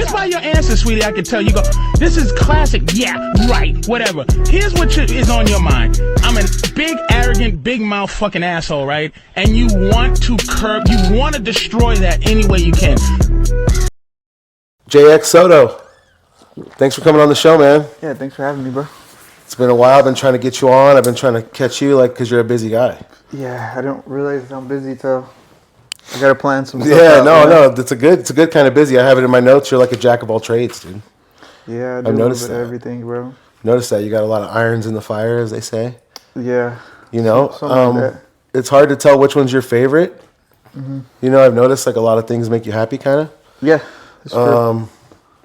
just by your answer, sweetie, I can tell you go, this is classic. Yeah, right, whatever. Here's what is on your mind. I'm a big, arrogant, big mouth fucking asshole, right? And you want to destroy that any way you can. JX Soto, thanks for coming on the show, man. Yeah, thanks for having me, bro. It's been a while. I've been trying to get you on. I've been trying to catch you, because you're a busy guy. Yeah, I don't realize I'm busy till I gotta plan some stuff. Yeah, no, it's a good kind of busy. I have it in my notes. You're like a jack of all trades, dude. Yeah, I do a little bit of everything, bro. Notice that you got a lot of irons in the fire, as they say. Yeah. Something like that. It's hard to tell which one's your favorite. Mm-hmm. I've noticed a lot of things make you happy, kind of. Yeah.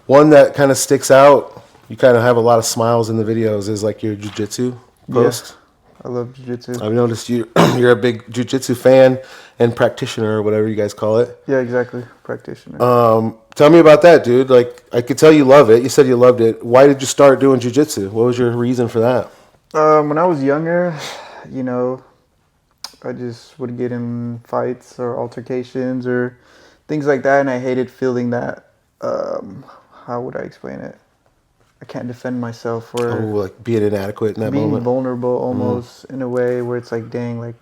One that kind of sticks out, you kind of have a lot of smiles in the videos, is your jiu-jitsu post. Yeah, I love jiu-jitsu. I've noticed you're a big jiu-jitsu fan and practitioner, or whatever you guys call it. Yeah, exactly. Practitioner. Tell me about that, dude. I could tell you love it. You said you loved it. Why did you start doing jiu-jitsu? What was your reason for that? When I was younger, I just would get in fights or altercations or things like that, and I hated feeling that, how would I explain it? I can't defend myself, or being inadequate in that being moment. Being vulnerable almost in a way where it's dang,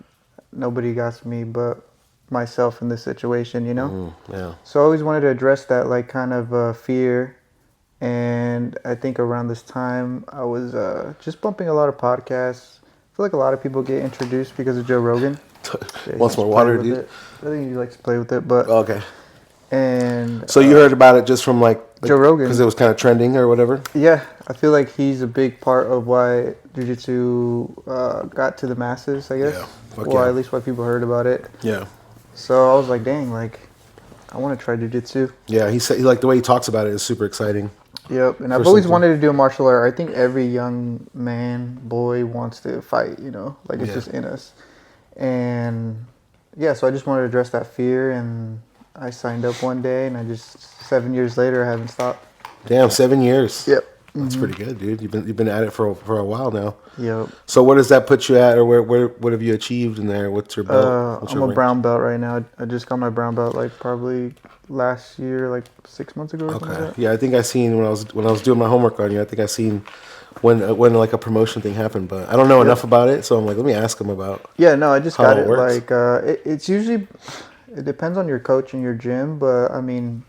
nobody got me but myself in this situation, Yeah. So I always wanted to address that, kind of fear. And I think around this time, I was just bumping a lot of podcasts. I feel like a lot of people get introduced because of Joe Rogan. Yeah, Want some more water, dude? I think he likes to play with it, but... Okay. And so you heard about it just from Joe Rogan, because it was kind of trending or whatever. Yeah, I feel like he's a big part of why jiu-jitsu got to the masses, I guess. Yeah. At least why people heard about it. Yeah. So I was like, dang, I want to try jiu-jitsu. Yeah, he said the way he talks about it is super exciting. Yep, and I've always wanted to do a martial art. I think every young boy wants to fight. It's just in us. And yeah, so I just wanted to address that fear, and I signed up one day, and 7 years later, I haven't stopped. Damn, 7 years. Yep. That's pretty good, dude. You've been at it for a while now. Yep. So what does that put you at, or what have you achieved in there? What's your belt? I'm a brown belt right now. I just got my brown belt probably last year, 6 months ago. Or something like that. Yeah, I think I seen when I was doing my homework on you. I think I seen when a promotion thing happened, but I don't know enough about it, so I'm let me ask him about. Yeah, no, I just got it. Works. It's usually, it depends on your coach and your gym, but I mean,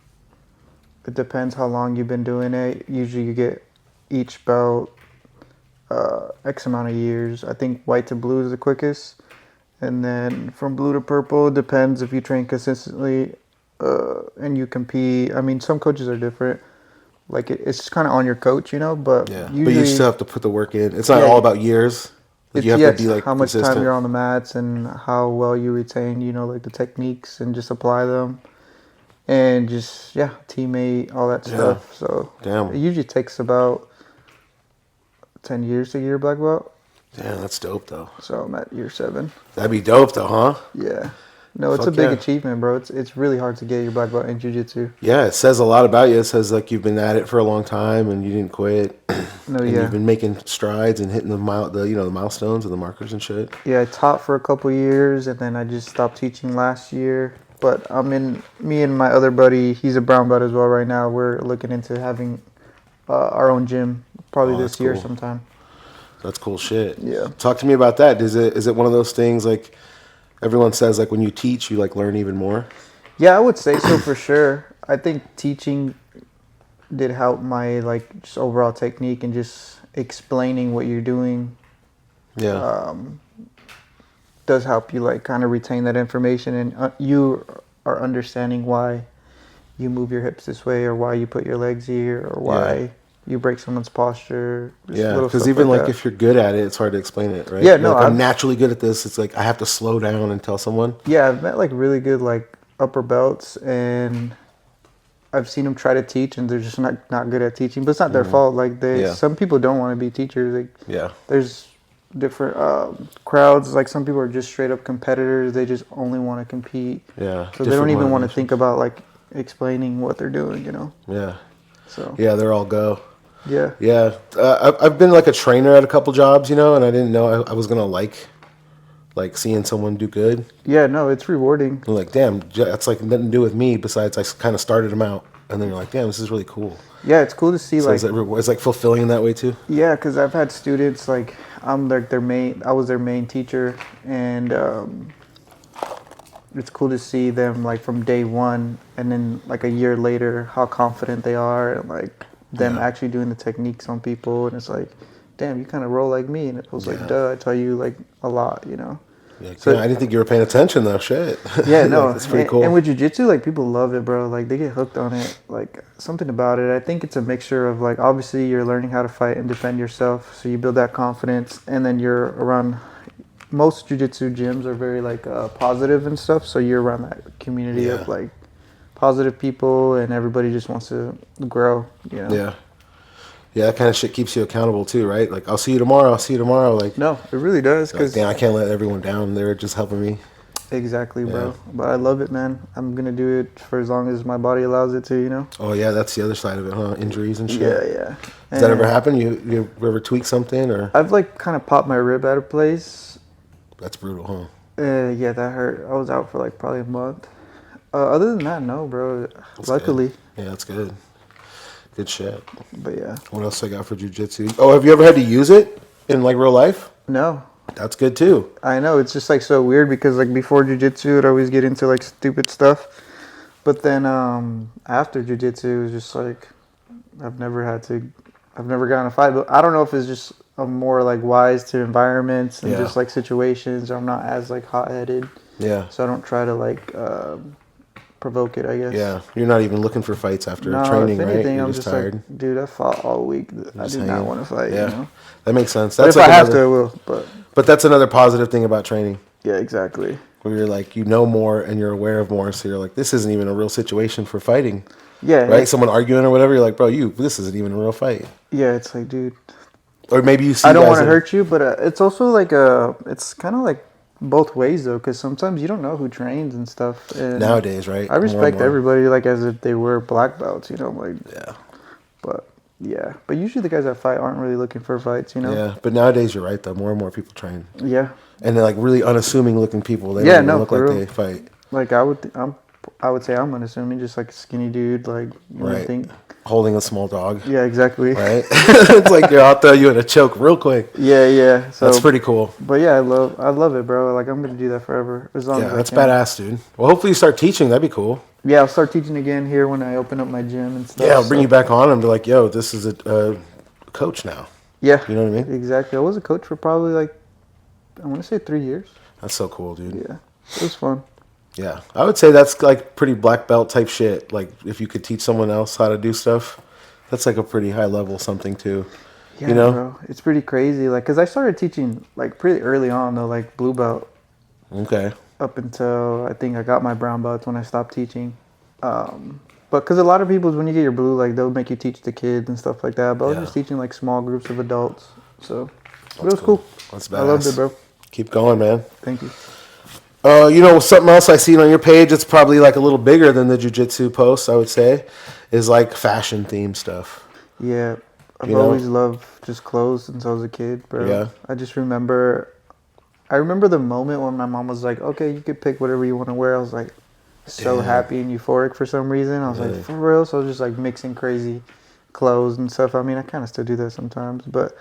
it depends how long you've been doing it. Usually, you get each belt X amount of years. I think white to blue is the quickest, and then from blue to purple depends if you train consistently and you compete. I mean, some coaches are different. It's just kind of on your coach, but usually, but you still have to put the work in. It's not all about years. You have to be how much consistent. time you're on the mats and how well you retain, the techniques and just apply them, and just teammate, all that stuff. So it usually takes about 10 years to get your black belt. Damn, that's dope though. So I'm at year 7. That'd be dope though, huh? Yeah. No, it's a big achievement, bro. It's really hard to get your black belt in jiu-jitsu. Yeah, it says a lot about you. It says you've been at it for a long time and you didn't quit. You've been making strides and hitting the milestones and the markers and shit. Yeah, I taught for a couple years and then I just stopped teaching last year. But me and my other buddy, he's a brown belt as well right now. We're looking into having our own gym probably this year sometime. That's cool shit. Yeah. Talk to me about that. Is it one of those things everyone says when you teach you learn even more? Yeah, I would say so for sure. I think teaching did help my just overall technique and just explaining what you're doing. Yeah. Does help you kind of retain that information, and you are understanding why you move your hips this way or why you put your legs here or why you break someone's posture. Because even if you're good at it, it's hard to explain it, right? Yeah, no, I'm naturally good at this. It's I have to slow down and tell someone. Yeah, I've met really good upper belts, and I've seen them try to teach, and they're just not good at teaching. But it's not their fault. Some people don't want to be teachers. There's different crowds. Some people are just straight up competitors. They just only want to compete. Yeah. So they don't even want to think about explaining what they're doing. Yeah. So. Yeah, they're all go. Yeah. Yeah. I've been a trainer at a couple jobs, and I didn't know I was gonna like seeing someone do good. Yeah, no, it's rewarding. I'm damn, that's nothing to do with me besides I kind of started them out. and then you're like, damn, this is really cool. Yeah, it's cool to see. So it's like fulfilling in that way too. Yeah, because I've had students like I'm like their main. I was their main teacher, and it's cool to see them like from day one, and then like a year later, how confident they are, and like them actually doing the techniques on people, and it's like, damn, you kind of roll like me, and it was like, duh, I tell you like a lot, you know. Yeah, so I didn't think you were paying attention though. Shit. Yeah, no, it's pretty cool. And with jiu-jitsu, like people love it, bro. Like they get hooked on it. Like something about it. I think it's a mixture of like obviously you're learning how to fight and defend yourself, so you build that confidence, and then you're around. Most jiu-jitsu gyms are very like positive and stuff, so you're around that community of like positive people, and everybody just wants to grow. You know? Yeah. Yeah, that kind of shit keeps you accountable too, right? Like, I'll see you tomorrow. Like, no, it really does. Cause I can't let everyone down. They're just helping me. Exactly, bro. But I love it, man. I'm gonna do it for as long as my body allows it to, you know. Oh yeah, that's the other side of it, huh? Injuries and shit. Yeah. Does that ever happen? You ever tweak something or? I've like kind of popped my rib out of place. That's brutal, huh? Yeah, that hurt. I was out for like probably a month. Other than that, no, bro. That's luckily. Good. Yeah, that's good. Good shit. But yeah. What else I got for jiu-jitsu? Oh, have you ever had to use it in like real life? No. That's good too. I know. It's just like so weird because like before jiu-jitsu, I'd always get into like stupid stuff. But then after jiu-jitsu, it was just like I've never gotten in a fight. But I don't know if it's just I'm more like wise to environments and just like situations. Or I'm not as like hot-headed. Yeah. So I don't try to like provoke it, I guess. Yeah, you're not even looking for fights after training, if anything, right? You're I'm just tired. like, dude, I fought all week. I do not want to fight. Yeah, you know? That makes sense. That's if I have to, I will. But that's another positive thing about training. Yeah, exactly. Where you're like, you know more and you're aware of more, so you're like, this isn't even a real situation for fighting. Yeah. Right? Someone arguing or whatever, you're like, bro, this isn't even a real fight. Yeah, it's like, dude. Or maybe you see. I don't want to hurt you, but it's also like it's kind of like both ways though, because sometimes you don't know who trains and stuff. And nowadays, right? I respect everybody like as if they were black belts, you know, like. Yeah. But usually the guys that fight aren't really looking for fights, you know. Yeah, but nowadays you're right though. More and more people train. Yeah. And they're like really unassuming looking people. They don't even look like they fight. Like I would say I'm unassuming, just like a skinny dude, like right. Think. Holding a small dog. Yeah, exactly. Right. It's like I'll throw you in a choke real quick. Yeah. So that's pretty cool. But yeah, I love it, bro. Like I'm gonna do that forever as long as I that's can. badass, dude. Well, hopefully you start teaching. That'd be cool. Yeah, I'll start teaching again here when I open up my gym and stuff. Yeah, I'll bring you back on and be like, yo, this is a coach now. Yeah. You know what I mean? Exactly. I was a coach for probably like, I want to say 3 years. That's so cool, dude. Yeah. It was fun. Yeah. I would say that's like pretty black belt type shit. Like if you could teach someone else how to do stuff, that's like a pretty high level something too. Yeah, you know? Bro. It's pretty crazy. Like, cause I started teaching like pretty early on though, like blue belt. Okay. Up until I think I got my brown belts when I stopped teaching. But because a lot of people, when you get your blue, like they'll make you teach the kids and stuff like that. But I was just teaching like small groups of adults. So it was cool. That's badass. I loved it, bro. Keep going, man. Thank you. You know, something else I seen on your page, it's probably like a little bigger than the jiu-jitsu post, I would say, is like fashion themed stuff. Yeah. I've always loved just clothes since I was a kid, bro. Yeah. I remember the moment when my mom was like, okay, you could pick whatever you want to wear. I was like so happy and euphoric for some reason. I was like, for real? So I was just like mixing crazy clothes and stuff. I mean, I kind of still do that sometimes, but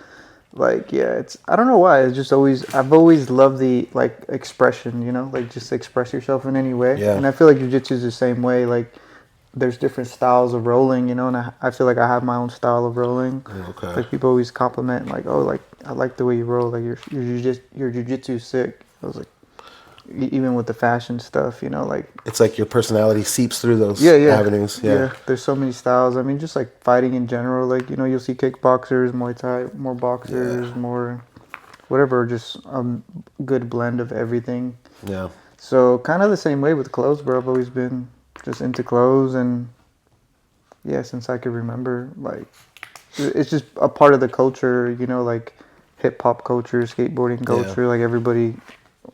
like, yeah, I don't know why. It's just I've always loved the like expression, you know, like just express yourself in any way. Yeah. And I feel like jiu-jitsu is the same way. Like there's different styles of rolling, you know, and I feel like I have my own style of rolling. Okay. Like people always compliment like, oh, like I like the way you roll. Like your jiu-jitsu is sick. I was like, even with the fashion stuff, you know, like it's like your personality seeps through those avenues. Yeah, there's so many styles. I mean, just like fighting in general, like, you know, you'll see kickboxers, Muay Thai, more boxers, more whatever, just a good blend of everything. Yeah. So kind of the same way with clothes, bro. I've always been just into clothes, and yeah, since I could remember, like it's just a part of the culture, you know, like hip hop culture, skateboarding culture, like everybody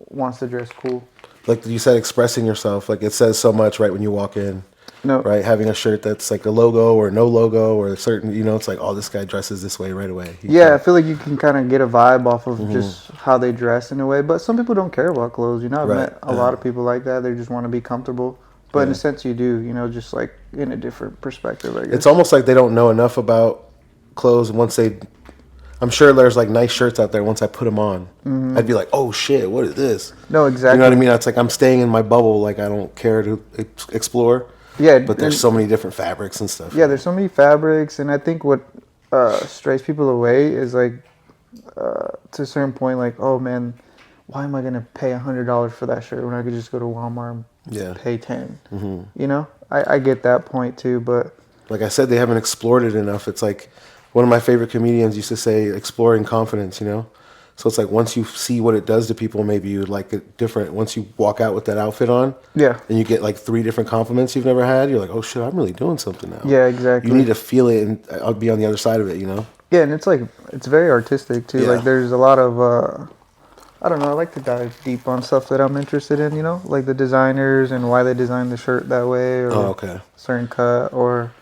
wants to dress cool. Like you said, expressing yourself, like it says so much right when you walk in. No. Right? Having a shirt that's like a logo or no logo or a certain, you know, it's like, oh, this guy dresses this way right away. I feel like you can kind of get a vibe off of just how they dress in a way. But some people don't care about clothes. You know, I've met a lot of people like that. They just want to be comfortable. But in a sense, you do. You know, just like in a different perspective. I guess it's almost like they don't know enough about clothes. Once they, I'm sure there's like nice shirts out there. Once I put them on, I'd be like, oh shit, what is this? No, exactly. You know what I mean? It's like I'm staying in my bubble. Like I don't care to explore. Yeah, but there's so many different fabrics and stuff. Yeah, there's so many fabrics, and I think what strays people away is like to a certain point, like, oh man, why am I gonna pay $100 for that shirt when I could just go to Walmart and pay 10? You know, I get that point too, but like I said, they haven't explored it enough. It's like one of my favorite comedians used to say, exploring confidence. You know. So it's like once you see what it does to people, maybe you like it different. Once you walk out with that outfit on, and you get like 3 different compliments you've never had, you're like, oh shit, I'm really doing something now. Yeah, exactly. You need to feel it, and I'll be on the other side of it, you know. Yeah, and it's like it's very artistic too. Like there's a lot of I don't know. I like to dive deep on stuff that I'm interested in. You know, like the designers and why they designed the shirt that way, or certain cut, or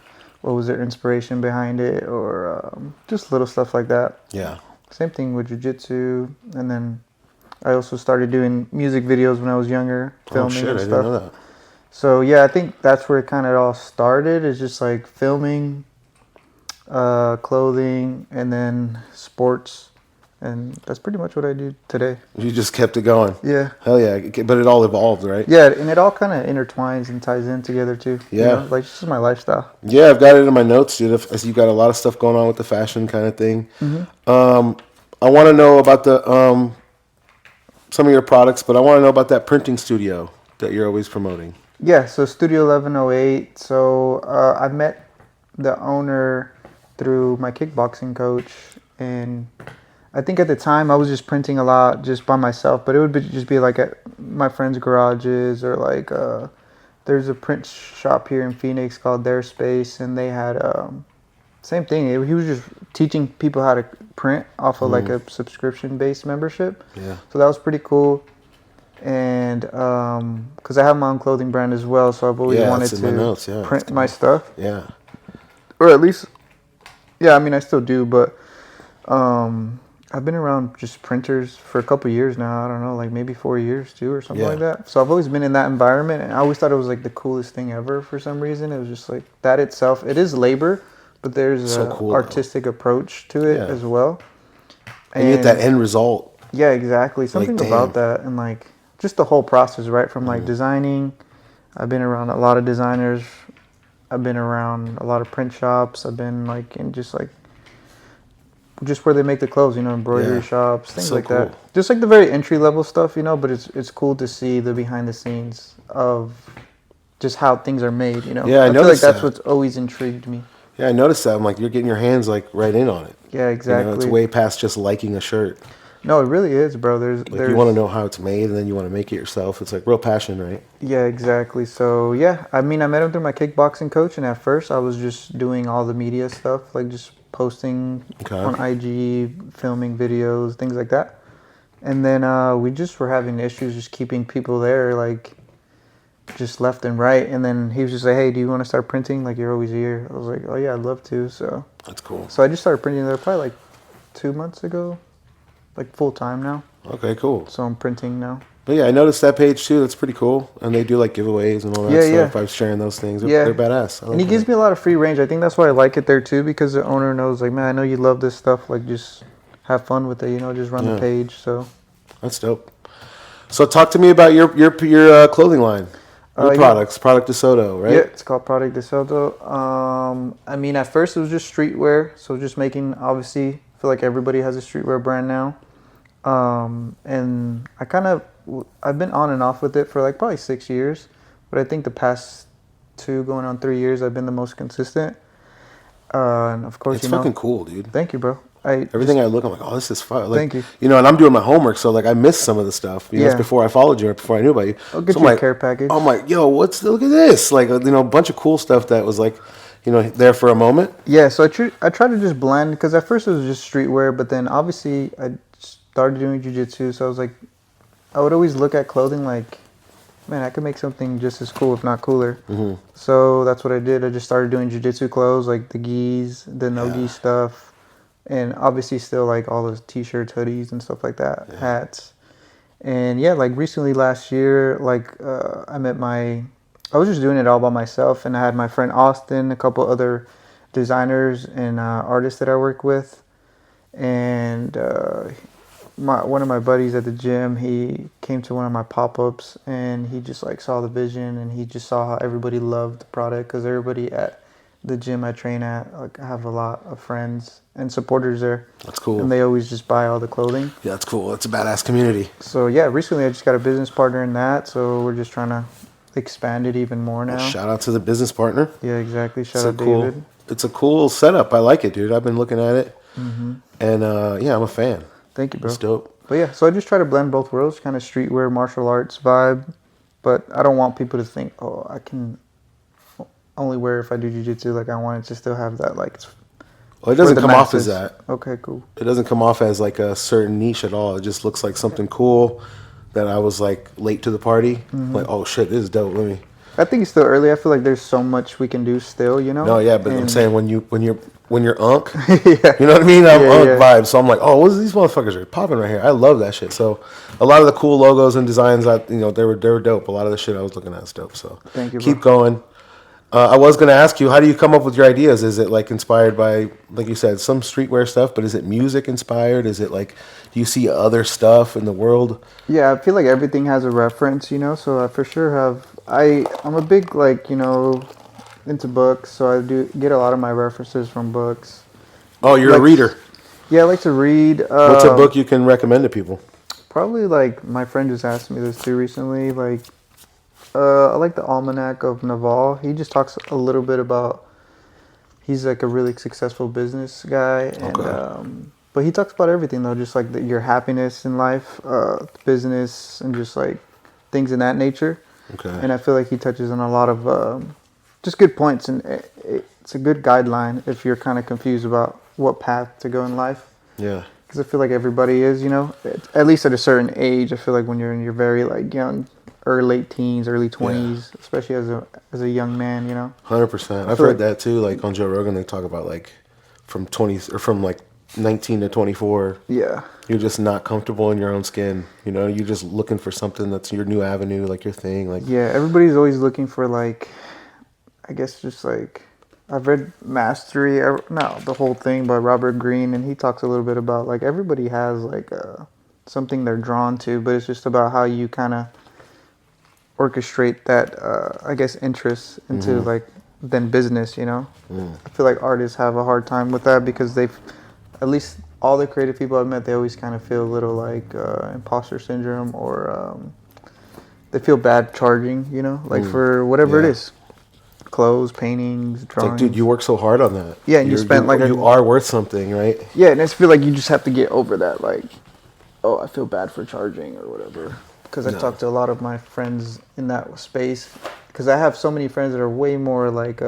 what was their inspiration behind it, or just little stuff like that. Yeah. Same thing with jiu-jitsu, and then I also started doing music videos when I was younger, filming and stuff. I didn't know that. So yeah, I think that's where it kind of all started. Is just like filming, clothing, and then sports, and that's pretty much what I do today. You just kept it going. Yeah. Hell yeah! But it all evolved, right? Yeah, and it all kind of intertwines and ties in together too. Yeah. You know? Like this is my lifestyle. Yeah, I've got it in my notes, dude. You got a lot of stuff going on with the fashion kind of thing. I want to know about the some of your products, but I want to know about that printing studio that you're always promoting. Yeah, so Studio 1108. So I met the owner through my kickboxing coach, and I think at the time I was just printing a lot just by myself, but it would just be like at my friends' garages, or like there's a print shop here in Phoenix called Their Space, and they had same thing. He was just teaching people how to print off of like a subscription-based membership. Yeah. So that was pretty cool. And because I have my own clothing brand as well, so I've always wanted to print my stuff. Yeah. Or at least, I mean, I still do, but I've been around just printers for a couple of years now. I don't know, like maybe 4 years too, or something like that. So I've always been in that environment, and I always thought it was like the coolest thing ever for some reason. It was just like that itself. It is labor, but there's an artistic approach to it as well. And you get that end result. Yeah, exactly. Something about that, and like just the whole process, right? From like designing. I've been around a lot of designers. I've been around a lot of print shops. I've been like in just where they make the clothes, you know, embroidery shops, things like that. Just like the very entry level stuff, you know, but it's cool to see the behind the scenes of just how things are made, you know. Yeah, I feel like that's what's always intrigued me. Yeah, I noticed that. I'm like, you're getting your hands like right in on it. Yeah, exactly. You know, it's way past just liking a shirt. No, it really is, bro. There's you want to know how it's made, and then you want to make it yourself. It's like real passion, right? Yeah, exactly. So yeah, I mean, I met him through my kickboxing coach, and at first I was just doing all the media stuff, like just posting on IG, filming videos, things like that. And then we just were having issues just keeping people there, like just left and right. And then he was just like, hey, do you want to start printing? Like, you're always here. I was like, oh yeah, I'd love to. So that's cool. So I just started printing there probably like 2 months ago, like full time now. Okay, cool. So I'm printing now. But yeah, I noticed that page too. That's pretty cool. And they do like giveaways and all that stuff. I was sharing those things. They're badass. And he gives me a lot of free range. I think that's why I like it there too, because the owner knows, like, man, I know you love this stuff. Like, just have fun with it, you know, just run the page. So that's dope. So talk to me about your clothing line. Your products, Product De Soto, right? Yeah, it's called Product De Soto. I mean, at first it was just streetwear. So just making, obviously, I feel like everybody has a streetwear brand now. And I've been on and off with it for like probably 6 years, but I think the past 2 going on 3 years, I've been the most consistent. And of course, it's fucking cool, dude. Thank you, bro. Everything I look, I'm like, oh, this is fun. Like, thank you. You know, and I'm doing my homework, so like I missed some of the stuff. You know, it's before I followed you, or before I knew about you. I'll get you a care package. I'm like, yo, look at this? Like, you know, a bunch of cool stuff that was like, you know, there for a moment. Yeah, so I try to just blend, because at first it was just streetwear, but then obviously I started doing jiu-jitsu, so I was like, I would always look at clothing like, man, I could make something just as cool, if not cooler. Mm-hmm. So that's what I did. I just started doing jiu-jitsu clothes, like the gis, the no-gi stuff, and obviously still like all those t-shirts, hoodies, and stuff like that, hats. And yeah, like recently last year, like I met my I was just doing it all by myself, and I had my friend Austin, a couple other designers and artists that I work with, and one of my buddies at the gym, he came to one of my pop-ups, and he just like saw the vision, and he just saw how everybody loved the product, because everybody at the gym I train at, like, I have a lot of friends and supporters there. That's cool. And they always just buy all the clothing. Yeah, that's cool. It's a badass community. So yeah, recently I just got a business partner in that, so we're just trying to expand it even more now. Well, shout out to the business partner. Yeah, exactly. Shout It's out a cool, David. it's a cool setup. I like it, dude. I've been looking at it, Mm-hmm. and yeah, I'm a fan. Thank you, bro. It's dope. But yeah, so I just try to blend both worlds, kind of streetwear, martial arts vibe, but I don't want people to think, oh, I can only wear if I do jiu-jitsu. Like, I want it to still have that, like, Well, it doesn't for the come off as masses. that. Okay, cool. It doesn't come off as like a certain niche at all. It just looks like something cool that I was like late to the party. Mm-hmm. Like, oh shit, this is dope. Let me. I think it's still early. I feel like there's so much we can do still, you know? No, yeah, but I'm And- saying when you're unk, yeah. you know what I mean? I'm Yeah, unk yeah. vibes. So I'm like, oh, what is these motherfuckers are popping right here? I love that shit. So a lot of the cool logos and designs, they were dope. A lot of the shit I was looking at is dope. So Thank you, keep bro. going. I was going to ask you, how do you come up with your ideas? Is it like inspired by, like you said, some streetwear stuff, but is it music inspired? Is it like, do you see other stuff in the world? Yeah, I feel like everything has a reference, you know, so I for sure I'm a big, like, you know, into books, so I do get a lot of my references from books. Oh, you're a Like- reader. Yeah, I like to read. What's a book you can recommend to people? Probably, like, my friend just asked me this too recently, like, I like the Almanac of Naval. He just talks a little bit about, he's like a really successful business guy, and Okay. but he talks about everything though, just like your happiness in life, business, and just like things in that nature. Okay. And I feel like he touches on a lot of just good points, and it's a good guideline if you're kind of confused about what path to go in life. Yeah. Because I feel like everybody is, you know, at least at a certain age. I feel like when you're in your very like young or late teens, early 20s, especially as a young man, you know. 100%. I've feel heard like- that too. Like on Joe Rogan, they talk about like from 20 or from like 19 to 24. Yeah. You're just not comfortable in your own skin. You know, you're just looking for something that's your new avenue, like your thing. Like, Yeah, everybody's always looking for, like, I guess just like, I've read Mastery, not the whole thing, by Robert Greene, and he talks a little bit about, like, everybody has, like, something they're drawn to, but it's just about how you kind of orchestrate that, I guess, interest into, like, then business, you know? I feel like artists have a hard time with that because at least all the creative people I've met, they always kind of feel a little like imposter syndrome, or they feel bad charging, you know, like for whatever it Yeah. is, clothes, paintings, it's drawings. like, dude, you work so hard on that. Yeah, and you spent like you are worth something, right? yeah, and I just feel like you just have to get over that, like, oh, I feel bad for charging or whatever. Because I've No. talked to a lot of my friends in that space. Because I have so many friends that are way more like,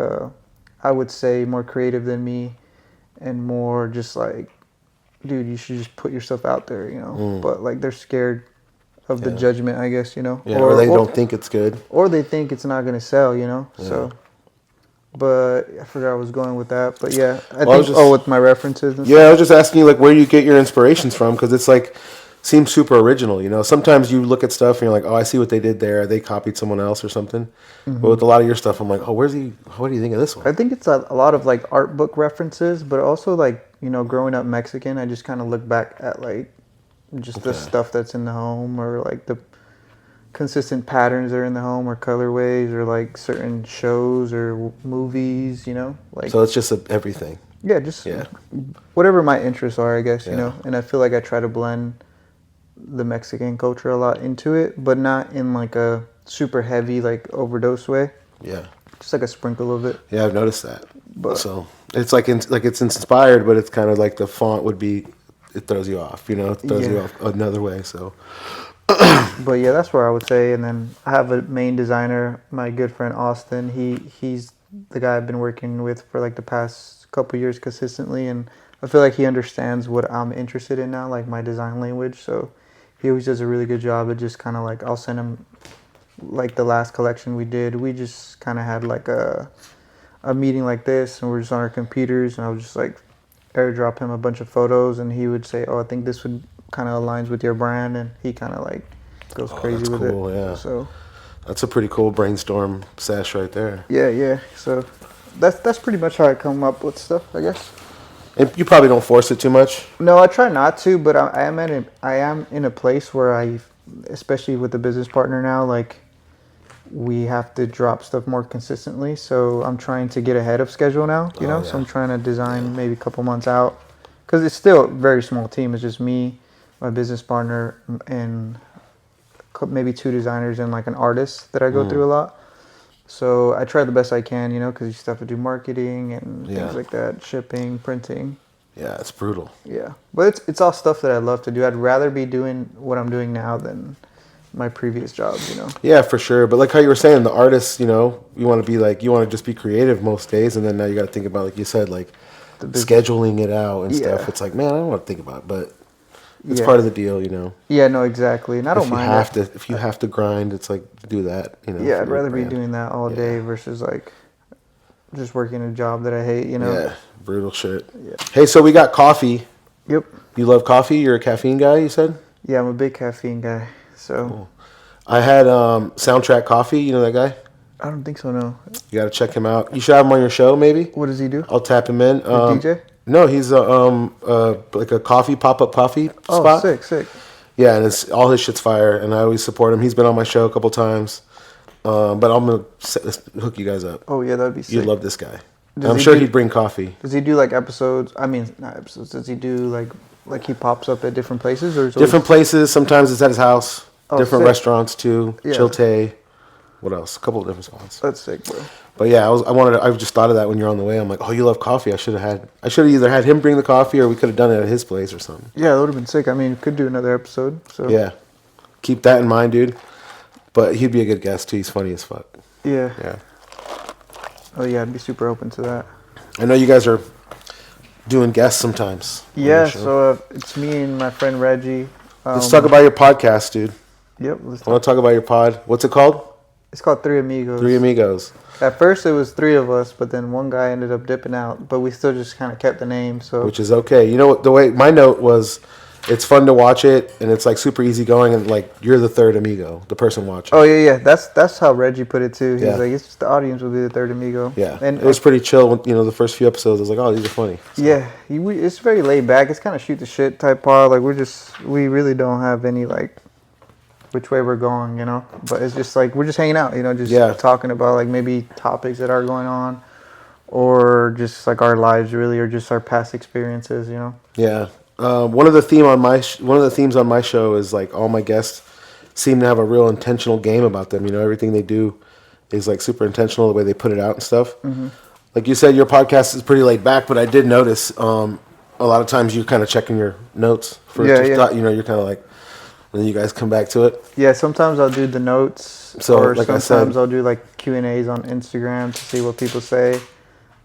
I would say, more creative than me, and more just like, dude, you should just put yourself out there, you know. But like they're scared of the Yeah. judgment, I guess, you know. Yeah, or they don't think it's good. Or they think it's not gonna sell, you know. Yeah. So. But I forgot I was going with that. But yeah, I Well, I was think. just- With my references. And Yeah, I was just asking you, like, where you get your inspirations from, because it's like, seems super original, you know. Sometimes you look at stuff and you're like, oh, I see what they did there. They copied someone else or something. But with a lot of your stuff, I'm like, oh, what do you think of this one? I think it's a lot of like art book references, but also like, you know, growing up Mexican, I just kind of look back at like just the Okay. stuff that's in the home, or like the consistent patterns that are in the home, or colorways, or like certain shows or movies, you know, like So it's just everything. yeah, just Yeah. whatever my interests are, I guess, you Yeah. know. And I feel like I try to blend the Mexican culture a lot into it, but not in like a super heavy like overdose way, Yeah. just like a sprinkle of it. Yeah, I've noticed that. But- So it's like it's inspired, but it's kind of like the font would be, it throws you off, you know, it throws you Yeah. off another way. So But yeah, that's where I would say. And then I have a main designer, my good friend Austin. He's the guy I've been working with for like the past couple years consistently, and I feel like he understands what I'm interested in now, like my design language. So he always does a really good job of just kind of like, I'll send him, like the last collection we did, we just kind of had like a meeting like this, and we're just on our computers, and I was just like airdrop him a bunch of photos, and he would say, oh, I think this would kind of aligns with your brand, and he kind of like goes crazy that's with cool, it. yeah. So That's a pretty cool brainstorm sesh right there. Yeah. So that's pretty much how I come up with stuff, I guess. And you probably don't force it too much. No, I try not to, but I am in a place where especially with the business partner now, like we have to drop stuff more consistently. So I'm trying to get ahead of schedule now, you know. Yeah. So I'm trying to design maybe a couple months out, because it's still a very small team. It's just me, my business partner, and maybe 2 designers and like an artist that I go through a lot. So I try the best I can, you know, because you still have to do marketing and things like that, shipping, printing. Yeah, it's brutal. Yeah, but it's all stuff that I love to do. I'd rather be doing what I'm doing now than my previous jobs, you know. Yeah, for sure. But like how you were saying, the artists, you know, you want to just be creative most days, and then now you got to think about, like you said, like scheduling it out and stuff. It's like, man, I don't want to think about it, but it's part of the deal, you know. Yeah, no, exactly. And I don't mind if you have to grind, it's like do that, you know. Yeah, I'd rather be doing that all day versus like just working a job that I hate, you know. Yeah, brutal shit. Yeah. Hey, so we got coffee. Yep. You love coffee? You're a caffeine guy, you said? Yeah, I'm a big caffeine guy. So cool. I had Soundtrack Coffee. You know that guy? I don't think so, no. You got to check him out. You should have him on your show, maybe. What does he do? I'll tap him in. DJ? No, he's like a pop-up coffee spot. Oh, sick. Yeah, and it's all his shit's fire, and I always support him. He's been on my show a couple times, but I'm gonna hook you guys up. Oh yeah, that'd be sick. You'd love this guy. I'm sure he'd bring coffee. Does he do like episodes? I mean, not episodes. Does he do like he pops up at different places or different places? Sometimes it's at his house. Different sick. restaurants too. Yeah. Chilte. What else? A couple of different spots. That's sick, bro. But yeah, I just thought of that when you're on the way. I'm like, oh, you love coffee. I should have either had him bring the coffee or we could have done it at his place or something. Yeah, that would have been sick. I mean, we could do another episode. So yeah, keep that in mind, dude. But he'd be a good guest too. He's funny as fuck. Yeah. Yeah. Oh yeah, I'd be super open to that. I know you guys are doing guests sometimes. Yeah, so it's me and my friend Reggie. Let's talk about your podcast, dude. Yep. I want to talk about your pod. What's it called? It's called Three Amigos. Three Amigos. At first it was 3 of us, but then one guy ended up dipping out. But we still just kind of kept the name. So which is okay. You know what? The way my note was, it's fun to watch it, and it's like super easy going, and like you're the third amigo, the person watching. Oh yeah. That's how Reggie put it too. He's Yeah. like, it's just the audience will be the third amigo. Yeah, and it was pretty chill. When, the first few episodes, I was like, oh, these are funny. So. Yeah, it's very laid back. It's kind of shoot the shit type pod. Like we really don't have any like which way we're going, But it's just like we're just hanging out, just talking about like maybe topics that are going on, or just like our lives really, or just our past experiences, Yeah. One of the themes on my show is like all my guests seem to have a real intentional game about them. Everything they do is like super intentional, the way they put it out and stuff. Mm-hmm. Like you said, your podcast is pretty laid back, but I did notice a lot of times you're kind of checking your notes for you're kind of like. And then you guys come back to it. Yeah, sometimes I'll do the notes, or like sometimes I'll do like Q&As on Instagram to see what people say.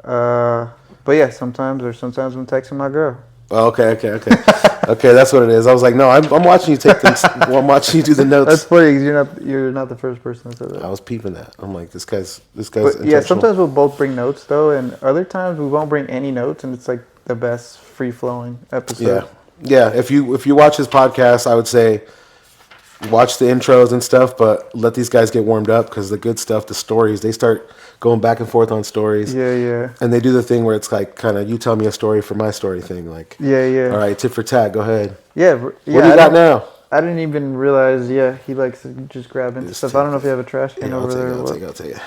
But yeah, sometimes I'm texting my girl. Oh, okay. Okay, that's what it is. I was like, no, I'm watching you take things. I'm watching you do the notes. That's funny. You're not the first person that said that. I was peeping that. I'm like, this guy's. But yeah, sometimes we'll both bring notes though, and other times we won't bring any notes, and it's like the best free flowing episode. Yeah. If you watch his podcast, I would say watch the intros and stuff, but let these guys get warmed up, because the good stuff, the stories, they start going back and forth on stories. Yeah. And they do the thing where it's like kind of you tell me a story for my story thing, like. Yeah. All right, tit for tat. Go ahead. Yeah. What do you got now? I didn't even realize. Yeah, he likes to just grab into stuff. I don't know if you have a trash can over there. I'll take it.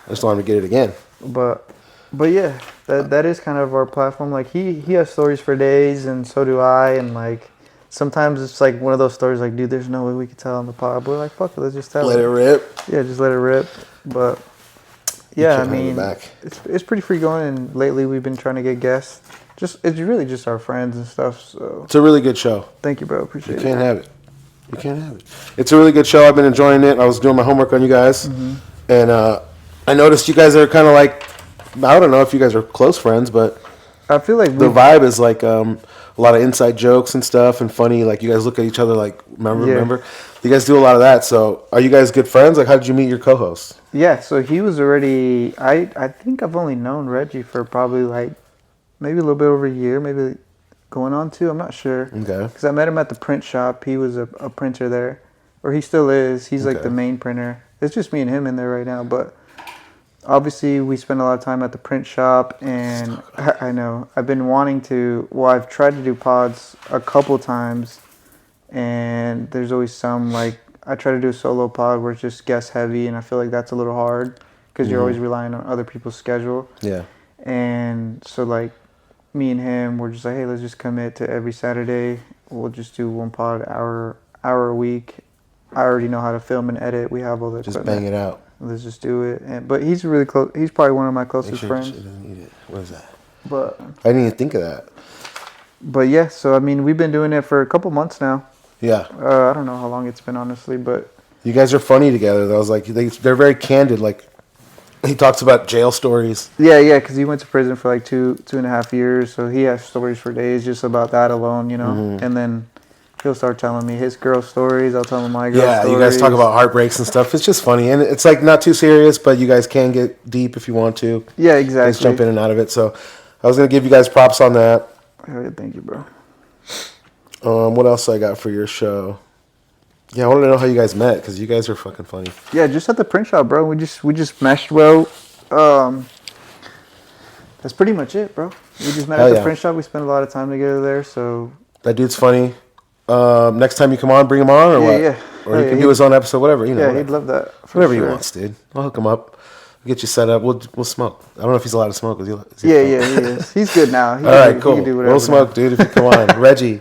I just wanted to get it again. But yeah, that is kind of our platform. Like he has stories for days, and so do I, and like. Sometimes it's like one of those stories like, dude, there's no way we could tell on the pod. But we're like, fuck it, let's just tell it. Let it rip. Yeah, just let it rip. But yeah, I mean, it's pretty free going. And lately we've been trying to get guests. It's really just our friends and stuff. So it's a really good show. Thank you, bro. Appreciate it. You can't have it. It's a really good show. I've been enjoying it. I was doing my homework on you guys, and I noticed you guys are kind of like, I don't know if you guys are close friends, but I feel like the vibe is like a lot of inside jokes and stuff, and funny. Like you guys look at each other like, remember? You guys do a lot of that. So are you guys good friends? Like, how did you meet your co-host? Yeah, so he was already. I think I've only known Reggie for probably like maybe a little bit over a year, maybe going on 2. I'm not sure. Okay. Because I met him at the print shop. He was a printer there, or he still is. He's like the main printer. It's just me and him in there right now, but obviously we spend a lot of time at the print shop, and I know I've been wanting to. Well, I've tried to do pods a couple times, and there's always some like I try to do a solo pod where it's just guest heavy, and I feel like that's a little hard because you're always relying on other people's schedule. Yeah. And so like me and him, we're just like, hey, let's just commit to every Saturday. We'll just do one pod hour a week. I already know how to film and edit. We have all the Just equipment. bang it out. Let's just do it. But he's really close. He's probably one of my closest friends. What is that? But I didn't even think of that. But yeah, so I mean, we've been doing it for a couple months now. Yeah. I don't know how long it's been, honestly, but You guys are funny together. I was like, they're very candid. Like, he talks about jail stories. yeah, because he went to prison for like 2.5 years, so he has stories for days just about that alone, you know. And then he'll start telling me his girl stories. I'll tell him my girl stories. Yeah, you guys talk about heartbreaks and stuff. It's just funny, and it's like not too serious, but you guys can get deep if you want to. Yeah, exactly. Just jump in and out of it. So, I was gonna give you guys props on that. Hell yeah, thank you, bro. What else I got for your show? Yeah, I wanted to know how you guys met because you guys are fucking funny. Yeah, just at the print shop, bro. We just meshed well. That's pretty much it, bro. We just met at the print shop. We spent a lot of time together there, so. That dude's funny. Next time you come on, bring him on, or what? Yeah. Or he can do his own episode, whatever. You know. Yeah, whatever. he'd love that. Whatever he wants, dude. I'll hook him up. We'll get you set up. We'll smoke. I don't know if he's allowed to smoke. Is he Yeah, he is. He's good now. All right, cool. He can do whatever we'll smoke, now. dude, if you come on. Reggie.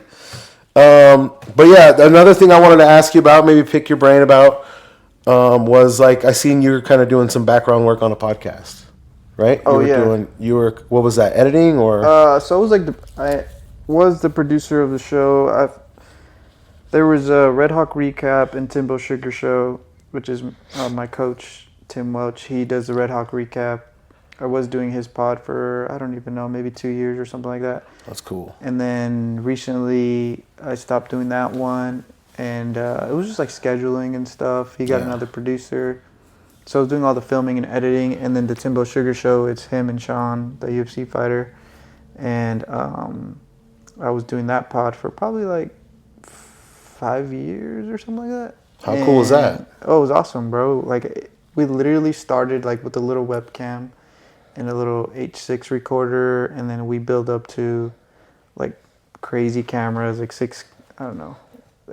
But yeah, another thing I wanted to ask you about, maybe pick your brain about, was like I seen you were kind of doing some background work on a podcast, right? You were what was that, editing or? So it was like I was the producer of the show. There was a Red Hawk Recap and Timbo Sugar Show, which is my coach Tim Welch. He does the Red Hawk Recap. I was doing his pod for, I don't even know, maybe 2 years or something like that. That's cool. And then recently I stopped doing that one, and it was just like scheduling and stuff. He got another producer. So I was doing all the filming and editing, and then the Timbo Sugar Show, it's him and Sean, the UFC fighter. And I was doing that pod for probably like 5 years or something like that. How cool was that? Oh, it was awesome, bro. Like, we literally started like with a little webcam and a little H6 recorder, and then we build up to like crazy cameras, like 6, I don't know.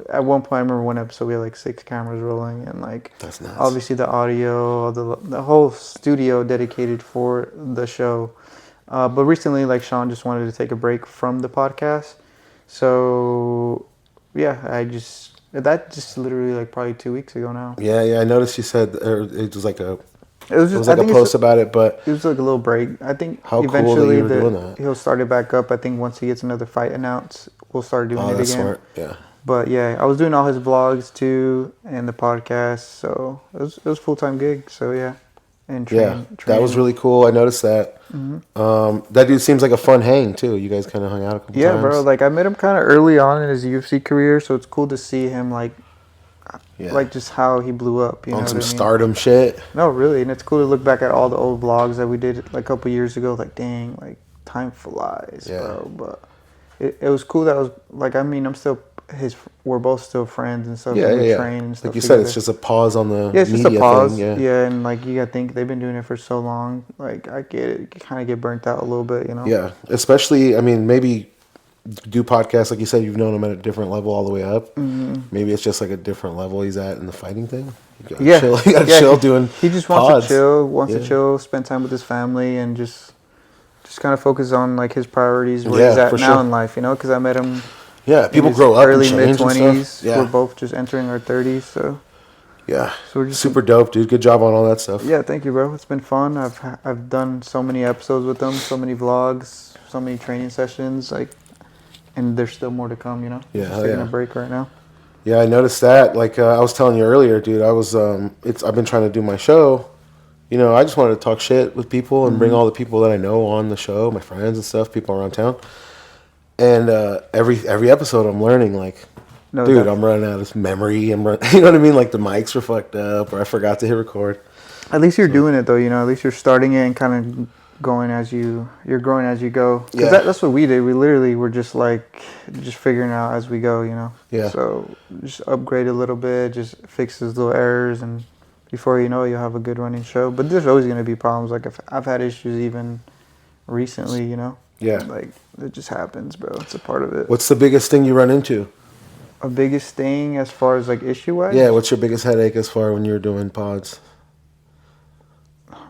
At one point, I remember one episode we had like 6 cameras rolling, and like that's nuts. Obviously the audio, the whole studio dedicated for the show. But recently, like Sean just wanted to take a break from the podcast, so yeah, that just literally like probably 2 weeks ago now. Yeah, I noticed you said it was like a. It was like a post about it, but it was like a little break. I think how eventually cool that you were doing that. He'll start it back up. I think once he gets another fight announced, we'll start doing it again. Smart. Yeah. But yeah, I was doing all his vlogs too and the podcast, so it was a full-time gig. So yeah, and that was really cool. I noticed that. That dude seems like a fun hang too. You guys kind of hung out a couple times. Yeah, bro. Like I met him kind of early on in his UFC career, so it's cool to see him like just how he blew up. You know some what I mean? stardom shit. No, really, and it's cool to look back at all the old vlogs that we did like a couple years ago. Like, dang, like time flies, bro. But it was cool that I was like, I mean, we're both still friends and stuff. Yeah. Train and stuff. Like you said, it's just a pause on the it's just media a pause. thing. Yeah, and like you gotta think they've been doing it for so long. Like I get it, you kind of get burnt out a little bit, you know. Yeah, especially I mean maybe do podcasts like you said. You've known him at a different level all the way up. Maybe it's just like a different level he's at in the fighting thing. You gotta chill doing. He just wants to chill, spend time with his family, and just kind of focus on like his priorities where he's at now in life. You know, because I met him. Yeah, people grow up early and change mid-20s. Yeah. We're both just entering our 30s, so. Yeah, so we're just super dope, dude. Good job on all that stuff. Yeah, thank you, bro. It's been fun. I've done so many episodes with them, so many vlogs, so many training sessions, like, and there's still more to come. You know. Yeah, just taking a break right now. Yeah, I noticed that. Like I was telling you earlier, dude. I've been trying to do my show. You know, I just wanted to talk shit with people and bring all the people that I know on the show, my friends and stuff, people around town. And every episode, I'm learning like, dude, I'm running out of memory. You know what I mean? Like the mics were fucked up, or I forgot to hit record. At least you're doing it though. You know, at least you're starting it and kind of going you're growing as you go. Because that's what we did. We literally were just figuring out as we go. You know. Yeah. So just upgrade a little bit, just fix those little errors, and before you know it, you'll have a good running show. But there's always going to be problems. Like if I've had issues even recently, you know. Yeah. Like it just happens, bro. It's a part of it. What's the biggest thing you run into? A biggest thing as far as like issue wise? Yeah, what's your biggest headache as far when you're doing pods?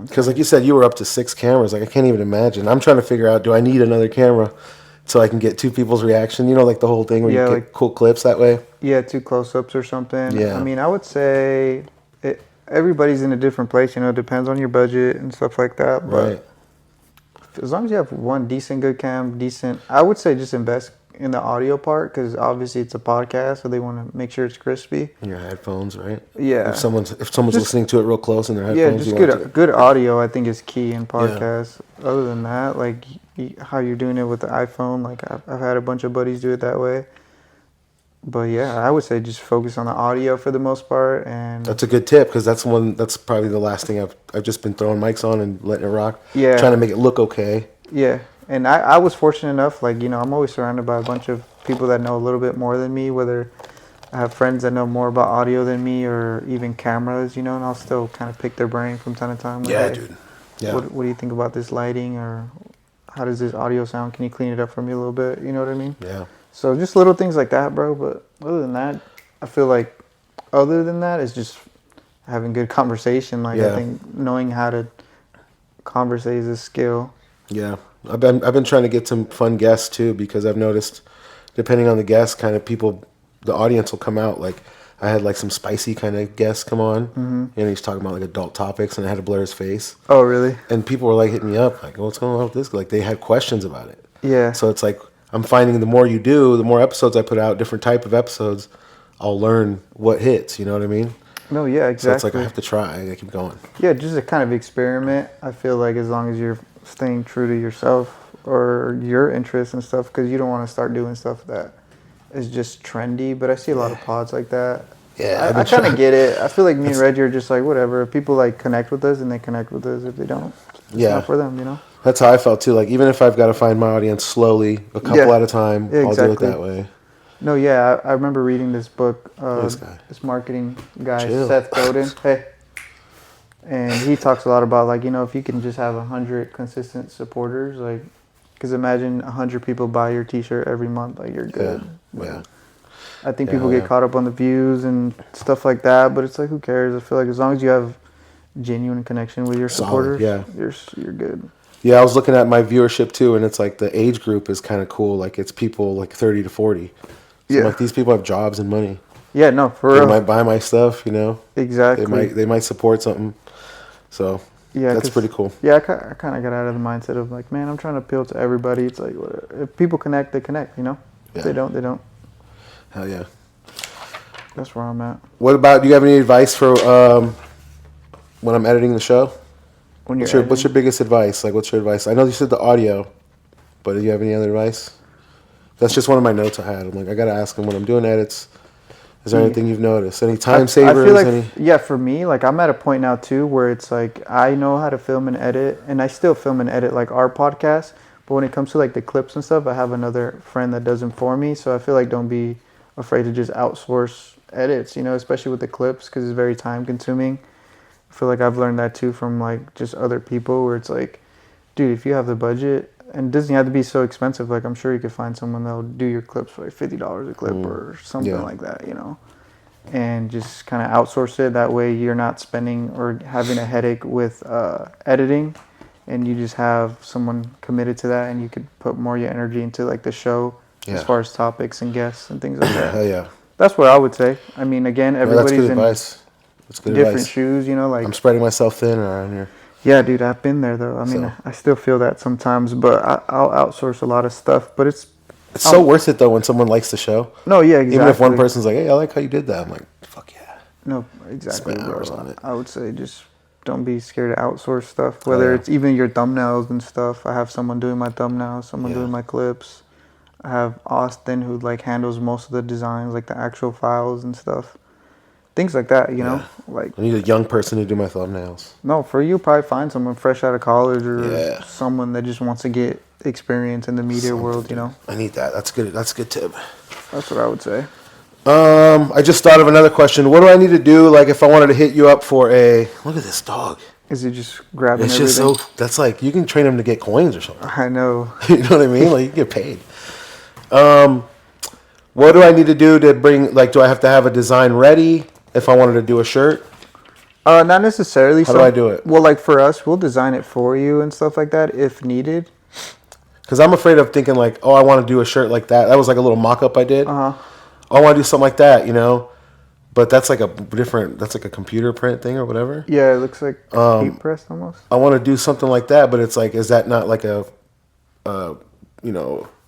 Because like you said, you were up to 6 cameras. Like I can't even imagine. I'm trying to figure out, do I need another camera so I can get 2 people's reaction? You know, like the whole thing where you get like, cool clips that way? Yeah, 2 close-ups or something. Yeah. I mean, I would say everybody's in a different place. You know, it depends on your budget and stuff like that. But Right. as long as you have one good cam, I would say just invest in the audio part because obviously it's a podcast, so they want to make sure it's crispy. In your headphones, right? Yeah. If someone's listening to it real close in their Yeah, headphones, just good audio. I think is key in podcasts. Yeah. Other than that, like how you're doing it with the iPhone, like I've had a bunch of buddies do it that way. But yeah, I would say just focus on the audio for the most part, and that's a good tip because that's probably the last thing I've just been throwing mics on and letting it rock. Yeah. Trying to make it look okay. Yeah. And I was fortunate enough, like, you know, I'm always surrounded by a bunch of people that know a little bit more than me, whether I have friends that know more about audio than me or even cameras, you know, and I'll still kind of pick their brain from time to time. Like, Yeah, hey, dude. Yeah. What do you think about this lighting, or how does this audio sound? Can you clean it up for me a little bit? You know what I mean? Yeah. So just little things like that, bro. But other than that, I feel like it's just having good conversation. Like, I think knowing how to conversate is a skill. Yeah. I've been trying to get some fun guests too, because I've noticed depending on the guest, kind of the audience will come out. Like I had like some spicy kind of guests come on, and he's talking about like adult topics, and I had to blur his face. Oh, really? And people were like hitting me up, like, "What's going on with this?" Like they had questions about it. Yeah. So it's like I'm finding the more you do, the more episodes I put out, different type of episodes, I'll learn what hits. You know what I mean? No, yeah, exactly. So it's like I have to try. I keep going. Yeah, just a kind of experiment. I feel like as long as you're staying true to yourself or your interests and stuff, because you don't want to start doing stuff that is just trendy. But I see a lot of pods like that. Yeah, I kind of get it. I feel like me and Reggie are just like, whatever. If people like connect with us, and they connect with us. If they don't, it's not for them, you know? That's how I felt too. Like even if I've got to find my audience slowly, a couple at a time, I'll do it that way. No, yeah, I remember reading this book. This marketing guy, Seth Godin. Hey. And he talks a lot about, like, you know, if you can just have 100 consistent supporters, like, because imagine 100 people buy your T-shirt every month, like, you're good. Yeah. I think people get caught up on the views and stuff like that, but it's like, who cares? I feel like as long as you have genuine connection with your supporters, you're good. Yeah, I was looking at my viewership too, and it's like the age group is kind of cool. Like it's people like 30 to 40. So like these people have jobs and money. Yeah, no, for real. They might buy my stuff, you know. Exactly. They might support something. So that's pretty cool. Yeah, I kind of got out of the mindset of like, man, I'm trying to appeal to everybody. It's like, whatever. If people connect, they connect, you know? If they don't, they don't. Hell yeah. That's where I'm at. What about, do you have any advice for when I'm editing the show? What's your biggest advice? Like, what's your advice? I know you said the audio, but do you have any other advice? That's just one of my notes I had. I'm like, I got to ask him when I'm doing edits. Is there anything you've noticed? Any time savers? I feel like, for me, like I'm at a point now too where it's like I know how to film and edit, and I still film and edit like our podcast. But when it comes to like the clips and stuff, I have another friend that does them for me. So I feel like don't be afraid to just outsource edits, you know, especially with the clips because it's very time consuming. I feel like I've learned that too from like just other people where it's like, dude, if you have the budget, and it doesn't have to be so expensive. Like I'm sure you could find someone that'll do your clips for like $50 a clip or something like that, you know, and just kind of outsource it. That way you're not spending or having a headache with editing, and you just have someone committed to that, and you could put more of your energy into like the show as far as topics and guests and things like that. Hell yeah. That's what I would say. I mean, again, everybody's in That's good different advice. shoes, you know. Like I'm spreading myself thin around here. Yeah, dude, I've been there though. I mean, I still feel that sometimes, but I'll outsource a lot of stuff. But it's so worth it though when someone likes the show. No, yeah, exactly. Even if one person's like, "Hey, I like how you did that," I'm like, "Fuck yeah." No, exactly. Spend hours on it. I would say just don't be scared to outsource stuff. Whether it's even your thumbnails and stuff. I have someone doing my thumbnails, someone doing my clips. I have Austin who like handles most of the designs, like the actual files and stuff. Things like that, you know? Like I need a young person to do my thumbnails. No, for you, probably find someone fresh out of college or someone that just wants to get experience in the media world, you know? I need that. That's good. That's a good tip. That's what I would say. I just thought of another question. What do I need to do, like, if I wanted to hit you up for a... Look at this dog. Is he just grabbing It's everything? just so... That's like, you can train him to get coins or something. I know. You know what I mean? Like, you get paid. What do I need to do to bring... Like, do I have to have a design ready if I wanted to do a shirt? Not necessarily. How do I do it? Well, like for us, we'll design it for you and stuff like that if needed. Because I'm afraid of thinking, like, oh, I want to do a shirt like that. That was like a little mock-up I did. Uh-huh. Oh, I want to do something like that, you know? But that's like a different... That's like a computer print thing or whatever. Yeah, it looks like heat pressed almost. I want to do something like that, but it's like, is that not like a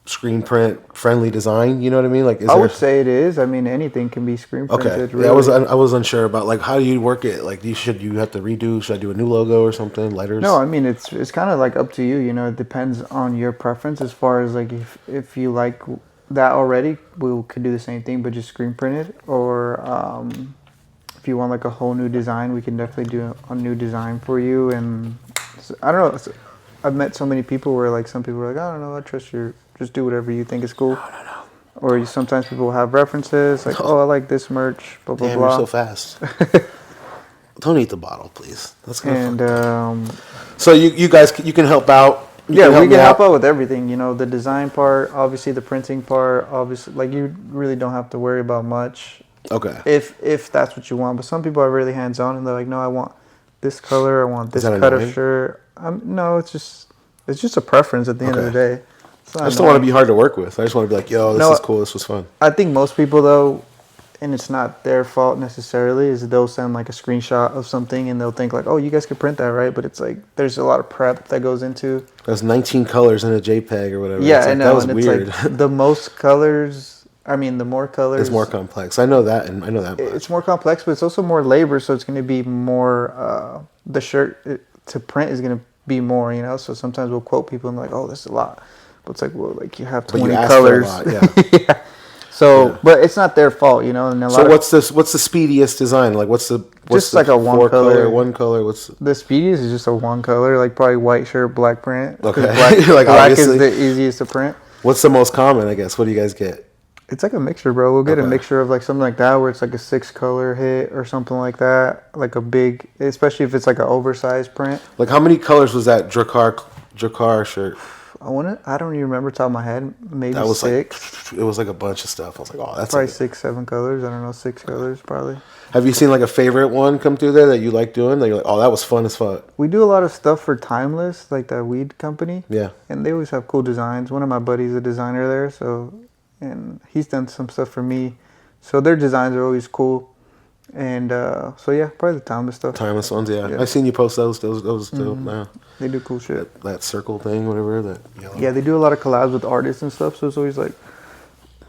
screen print friendly design? You know what I mean? Like, I would say it is. I mean, anything can be screen printed. Okay. Really. Yeah, I was unsure about, like, how do you work it? Like, should you have to redo? Should I do a new logo or something? Letters? No, I mean it's kind of like up to you. You know, it depends on your preference as far as like if you like that already, we could do the same thing, but just screen print it. Or if you want like a whole new design, we can definitely do a new design for you. And I don't know. I've met so many people where like some people are like, I don't know, I trust your. Just do whatever you think is cool. No. Or sometimes people have references like, oh, I like this merch, blah blah Damn, blah. you're so fast. Don't eat the bottle, please. That's kind of And so you guys you can help out. we can help out with everything. You know, the design part, obviously the printing part, obviously like you really don't have to worry about much. Okay. If that's what you want, but some people are really hands on and they're like, no, I want this color, I want this cut annoying? of shirt. No, it's just a preference at the end of the day. I just don't want to be hard to work with. I just want to be like, yo, this is cool. This was fun. I think most people, though, and it's not their fault necessarily, is they'll send like a screenshot of something and they'll think like, oh, you guys could print that, right? But it's like there's a lot of prep that goes into. There's 19 colors in a JPEG or whatever. Yeah, like, I know. That was and weird. It's like the most colors. I mean, the more colors. It's more complex. I know that, and I know that much. It's more complex, but it's also more labor, so it's going to be more. The shirt to print is going to be more, you know. So sometimes we'll quote people and like, oh, this is a lot. But it's like, well, like you have 20 colors. For a lot, yeah. Yeah. So, but it's not their fault, you know. And what's the speediest design? Like, what's just the like a one color? One color. What's the speediest is just a one color, like probably white shirt, black print. Okay. Black obviously. is the easiest to print. What's the most common? I guess. What do you guys get? It's like a mixture, bro. We'll get a mixture of like something like that, where it's like a 6 color hit or something like that, like a big, especially if it's like an oversized print. Like, how many colors was that Drakkar shirt? I don't even remember top of my head. Maybe that was 6. Like, it was like a bunch of stuff. I was like, oh, that's probably 6, 7 colors. I don't know, 6 colors probably. Have you seen like a favorite one come through there that you like doing? That you're like, oh, that was fun as fuck. We do a lot of stuff for Timeless, like that weed company. Yeah. And they always have cool designs. One of my buddies is a designer there, and he's done some stuff for me. So their designs are always cool. And so yeah, probably the Timeless stuff. Timeless ones, yeah. I've seen you post those too. Yeah. They do cool shit. That circle thing, whatever. That yellow. Yeah, they do a lot of collabs with artists and stuff. So it's always like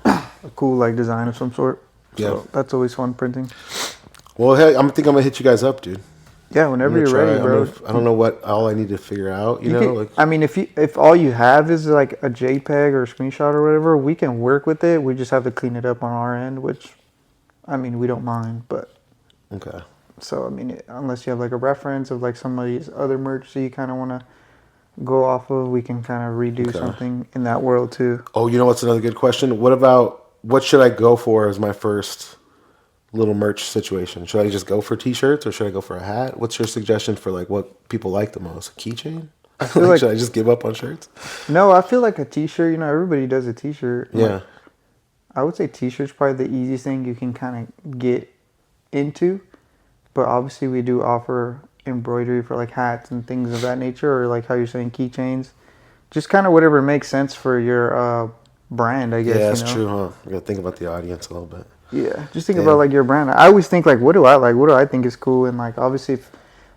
a cool like design of some sort. So that's always fun printing. Well, hey, I think I'm gonna hit you guys up, dude. Yeah, whenever you're ready, bro. I don't know what all I need to figure out. You know, like I mean, if all you have is like a JPEG or a screenshot or whatever, we can work with it. We just have to clean it up on our end, which, I mean, we don't mind, but. Okay. So I mean, unless you have like a reference of like somebody's other merch that you kind of want to go off of, we can kind of redo something in that world too. Oh, you know what's another good question? What should I go for as my first little merch situation? Should I just go for t-shirts or should I go for a hat? What's your suggestion for like what people like the most? A keychain? I feel like should I just give up on shirts? No, I feel like a t-shirt. You know, everybody does a t-shirt. Yeah. Like, I would say t-shirts probably the easiest thing you can kind of get into, but obviously we do offer embroidery for like hats and things of that nature, or like how you're saying keychains, just kind of whatever makes sense for your brand, I guess. Yeah, that's true, huh? You gotta think about the audience a little bit. Yeah, just think about like your brand. I always think like, what do I like? What do I think is cool? And like obviously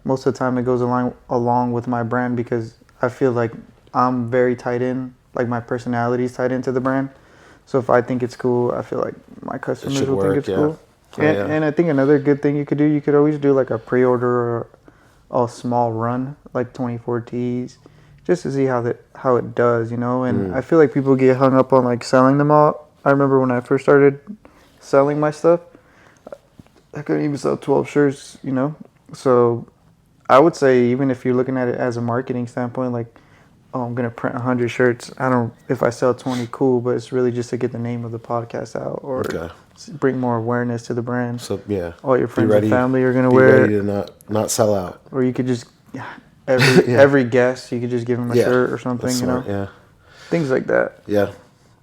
most of the time it goes along with my brand, because I feel like I'm very tied in, like my personality is tied into the brand. So if I think it's cool, I feel like my customers will think it's cool. And I think another good thing you could do, you could always do like a pre-order or a small run, like 24 tees, just to see how it does, you know. And I feel like people get hung up on like selling them all. I remember when I first started selling my stuff, I couldn't even sell 12 shirts, you know. So I would say, even if you're looking at it as a marketing standpoint, like, oh, I'm gonna print 100 shirts. If I sell 20, cool, but it's really just to get the name of the podcast out or bring more awareness to the brand. So yeah, All your friends ready, and family are gonna be wear ready it. to not sell out. Or you could just every guest, you could just give them a shirt or something. That's You know, smart, yeah, things like that. yeah,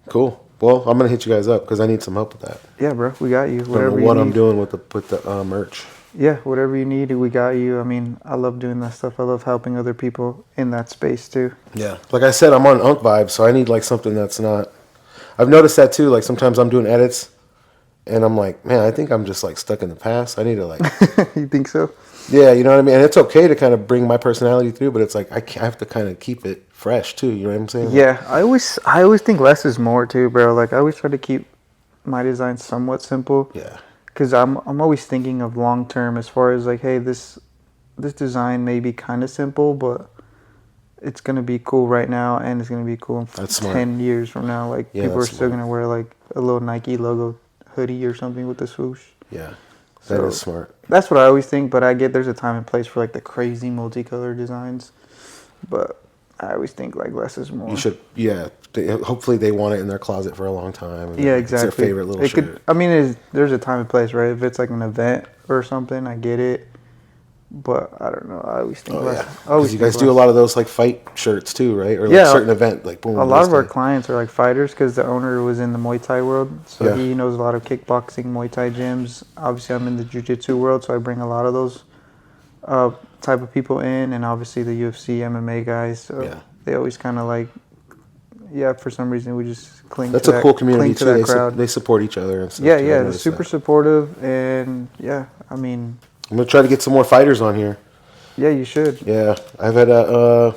cool. Well, I'm gonna hit you guys up because I need some help with that. Yeah, bro, we got you. I don't Whatever know you what need. I'm doing with the merch. Yeah, whatever you need, we got you. I mean, I love doing that stuff. I love helping other people in that space too. Yeah, like I said, I'm on Unk vibes, so I need like something that's not. I've noticed that too. Like sometimes I'm doing edits, and I'm like, man, I think I'm just like stuck in the past. I need to like, You think so? yeah, you know what I mean. And it's okay to kind of bring my personality through, but it's like I have to kind of keep it fresh too. You know what I'm saying? Yeah, I always think less is more too, bro. Like I always try to keep my design somewhat simple. Yeah. Because I'm always thinking of long term as far as like, hey, this design may be kind of simple, but it's gonna be cool right now, and it's gonna be cool in That's smart. 10 years from now. Like Yeah, people are that's still smart. gonna wear like a little Nike logo hoodie or something with the swoosh. Yeah, that So- is smart. That's what I always think, but I get there's a time and place for like the crazy multicolored designs, but I always think like less is more. You should, yeah. Hopefully they want it in their closet for a long time. And Yeah, It's exactly. their favorite little it shirt. could. I mean, there's a time and place, right? If it's like an event or something, I get it. But I don't know. I always think Oh less. yeah, I because always you think guys do a less. lot of those like fight shirts too, right? Or like Yeah, certain event, like boom. A lot this of our day. clients are like fighters because the owner was in the Muay Thai world, so Yeah. he knows a lot of kickboxing, Muay Thai gyms. Obviously, I'm in the jiu-jitsu world, so I bring a lot of those type of people in, and obviously the UFC, MMA guys. So Yeah. they always kind of like, yeah, for some reason we just cling. That's to a that, cool community cling to too. that They, crowd. they support each other and stuff. Yeah, too. I've yeah, they're noticed super that. supportive, and yeah, I mean, I'm gonna try to get some more fighters on here. yeah, you should. Yeah, I've had a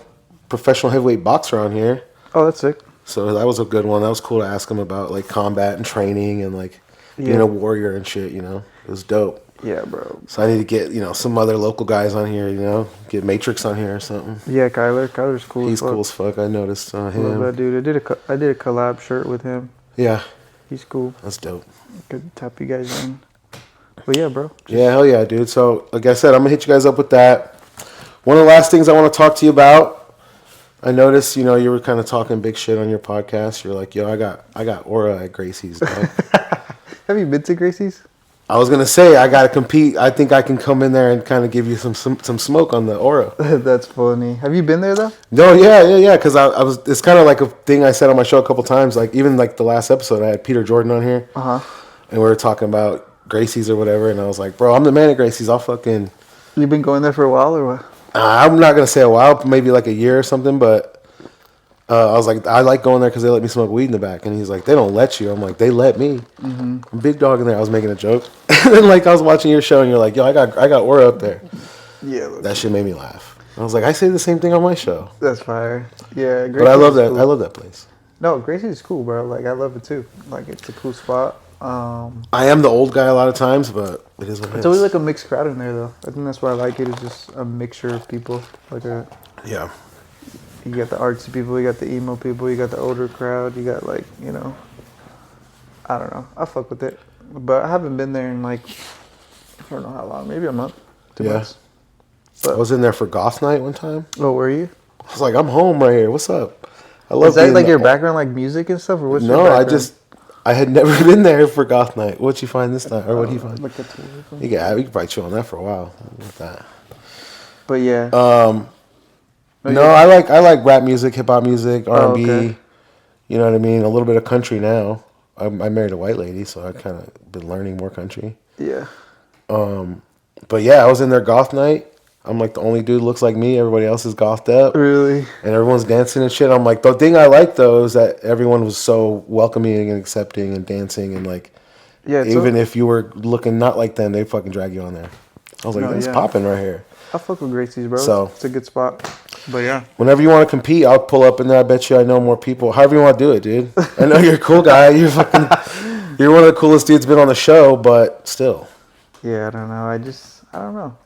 professional heavyweight boxer on here, Oh, that's sick. so that was a good one. That was cool to ask him about like combat and training and like being Yeah. a warrior and shit. You know, it was dope. Yeah, bro. So I need to get some other local guys on here. You know, get Matrix on here or something. Yeah, Kyler's cool. He's as fuck. cool as fuck. I noticed Love him. that dude. I did a collab shirt with him. Yeah, He's cool. that's dope. Could tap you guys in. But yeah, bro. Yeah, hell yeah, dude. So, like I said, I'm gonna hit you guys up with that. One of the last things I want to talk to you about. I noticed, you were kind of talking big shit on your podcast. You're like, yo, I got aura at Gracie's, dog. Have you been to Gracie's? I was gonna say I gotta compete. I think I can come in there and kind of give you some smoke on the aura. That's funny. Have you been there though? No, yeah. Because I was. It's kind of like a thing I said on my show a couple times. Like even like the last episode, I had Peter Jordan on here, Uh huh. and we were talking about Gracie's or whatever. And I was like, bro, I'm the man at Gracie's. I'll fucking. You been going there for a while or what? I'm not gonna say a while, maybe like a year or something, but I was like, I like going there because they let me smoke weed in the back, and he's like, they don't let you. I'm like, they let me. I'm big dog in there. I was making a joke, and then like I was watching your show, and you're like, yo, I got aura up there. Yeah. That shit made me laugh. I was like, I say the same thing on my show, That's fire. Yeah. Gracie's but I love is that. cool. I love that place. No, Gracie's is cool, bro. Like I love it too. Like it's a cool spot. I am the old guy a lot of times, but it is what it It's is. always like a mixed crowd in there though. I think that's why I like it. It's just a mixture of people. Yeah. You got the artsy people, you got the emo people, you got the older crowd, you got like, I don't know. I fuck with it. But I haven't been there in like, I don't know how long, maybe a month, 2 Yeah. months. I was in there for goth night one time. Oh, were you? I was like, I'm home right here. What's up? I love Is that being like the- your background, like music and stuff? Or what's your No, background? I had never been there for goth night. What'd you find this time? Or what'd you find? Like a tour or something? We could probably chill on that for a while. With that. But yeah. No, I like rap music, hip hop music, R&B. okay. You know what I mean? A little bit of country now. I married a white lady, so I kind of been learning more country. Yeah. But yeah, I was in there goth night. I'm like the only dude looks like me. Everybody else is gothed up. Really? And everyone's dancing and shit. I'm like, the thing I like though is that everyone was so welcoming and accepting and dancing and like, Yeah. even if you were looking not like them, they fucking drag you on there. I was like, No, that's yeah. popping right here. I fuck with Gracie's, bro. So- It's a good spot. But yeah. Whenever you want to compete, I'll pull up in there. I bet you I know more people. However you want to do it, dude. I know you're a cool guy. You're one of the coolest dudes been on the show, but still. Yeah, I don't know. I don't know.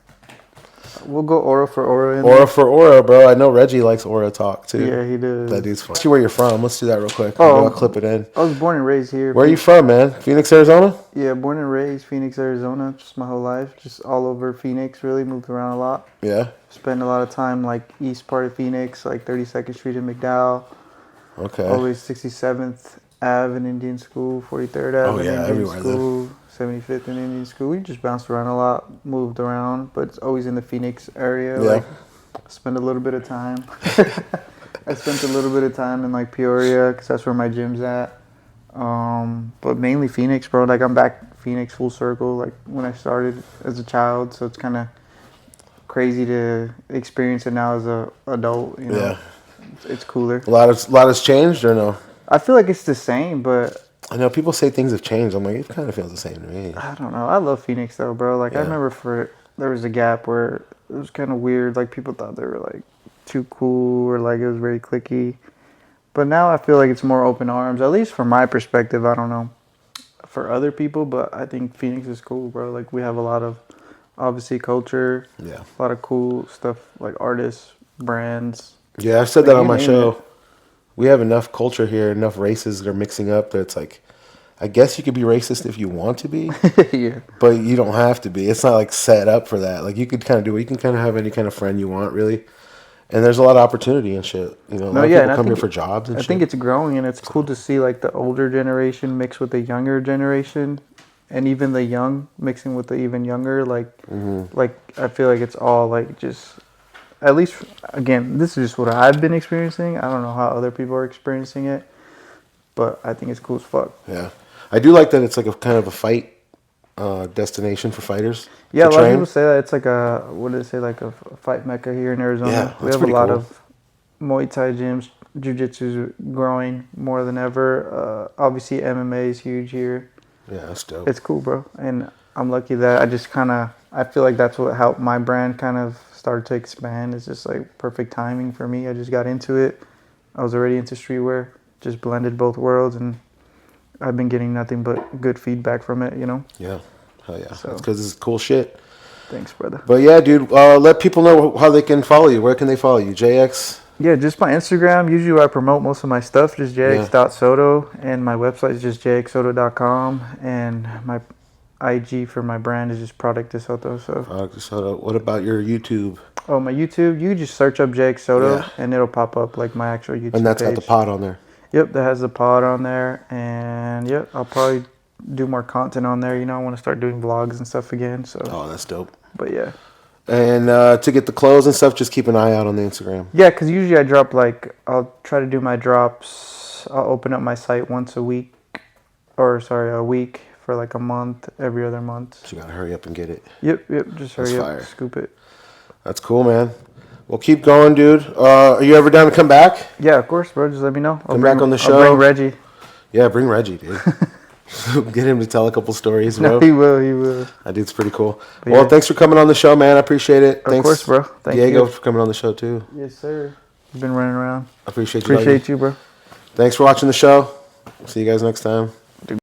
We'll go aura for aura. Aura for aura, bro. I know Reggie likes aura talk too. Yeah, he does. That dude's fun. See where you're from. Let's do that real quick. Oh. I'll clip it in. I was born and raised here. Where are you from, man? Phoenix, Arizona? Yeah, born and raised Phoenix, Arizona. Just my whole life. Just all over Phoenix, really. Moved around a lot. Yeah. Spent a lot of time, like, east part of Phoenix, like 32nd Street in McDowell. Okay. Always 67th Ave in Indian School, 43rd Ave in Indian everywhere there. School, 75th in Indian School. We just bounced around a lot, moved around, but it's always in the Phoenix area. Yeah. Like, spend a little bit of time. I spent a little bit of time in like Peoria because that's where my gym's at. But mainly Phoenix, bro. Like I'm back Phoenix full circle. Like when I started as a child, so it's kind of crazy to experience it now as a adult. You know, Yeah. it's cooler. A lot has changed, or no? I feel like it's the same, but I know people say things have changed. I'm like, it kind of feels the same to me. I don't know. I love Phoenix though, bro. Like I Yeah. remember there was a gap where it was kind of weird. Like people thought they were like too cool or like it was very cliquey. But now I feel like it's more open arms, at least from my perspective. I don't know for other people, but I think Phoenix is cool, bro. Like we have a lot of obviously culture, Yeah. a lot of cool stuff like artists, brands. Yeah, I've said Like, that on you my name show. it. We have enough culture here, enough races that are mixing up that it's like, I guess you could be racist if you want to be, Yeah. but you don't have to be. It's not like set up for that. Like you could kind of do it. You can kind of have any kind of friend you want, really. And there's a lot of opportunity and shit. You know, a lot of people come here for jobs and I shit. think it's growing, and it's cool to see like the older generation mix with the younger generation, and even the young mixing with the even younger. Like, like I feel like it's all like just, at least again, this is just what I've been experiencing. I don't know how other people are experiencing it, but I think it's cool as fuck. Yeah, I do like that. It's like a kind of a fight destination for fighters. Yeah, to a lot of train. people say that it's like a, what do they say, like a fight mecca here in Arizona. Yeah, We that's have a pretty lot cool. of Muay Thai gyms. Jiu-Jitsu's growing more than ever. Obviously, MMA is huge here. Yeah, that's dope. It's cool, bro. And I'm lucky that I just kind of, I feel like that's what helped my brand kind of start to expand. It's just like perfect timing for me. I just got into it. I was already into streetwear, just blended both worlds, and I've been getting nothing but good feedback from it, you know? Yeah, hell yeah. So- That's because it's cool shit. Thanks, brother. But yeah, dude, let people know how they can follow you. Where can they follow you? JX? Yeah, just my Instagram. Usually where I promote most of my stuff, just JX.Soto. And my website is just JXSoto.com. And my IG for my brand is just Product De Soto. So, Product De Soto. What about your YouTube? oh, my YouTube, you just search up JX Soto Yeah. and it'll pop up like my actual YouTube And that's page. got the pod on there. Yep, that has the pod on there. And yep, I'll probably do more content on there. You know, I want to start doing vlogs and stuff again. So, Oh, that's dope. but yeah. And to get the clothes and stuff, just keep an eye out on the Instagram. Yeah, because usually I drop like, I'll try to do my drops. I'll open up my site once a week, or sorry, a week for like a month, every other month. So you gotta hurry up and get it. Yep, just hurry That's up, fire. scoop it. That's cool, man. Well, keep going, dude. Are you ever down to come back? Yeah, of course, bro. Just let me know. Come back on the show. I'll bring Reggie. Yeah, bring Reggie, dude. Get him to tell a couple stories, No, bro. he will. That dude's pretty cool. But Well, yeah. thanks for coming on the show, man. I appreciate it. Of course, bro. Thank Diego you. for coming on the show too. Yes, sir. You've been running around. I appreciate you. Appreciate you, bro. Thanks for watching the show. See you guys next time.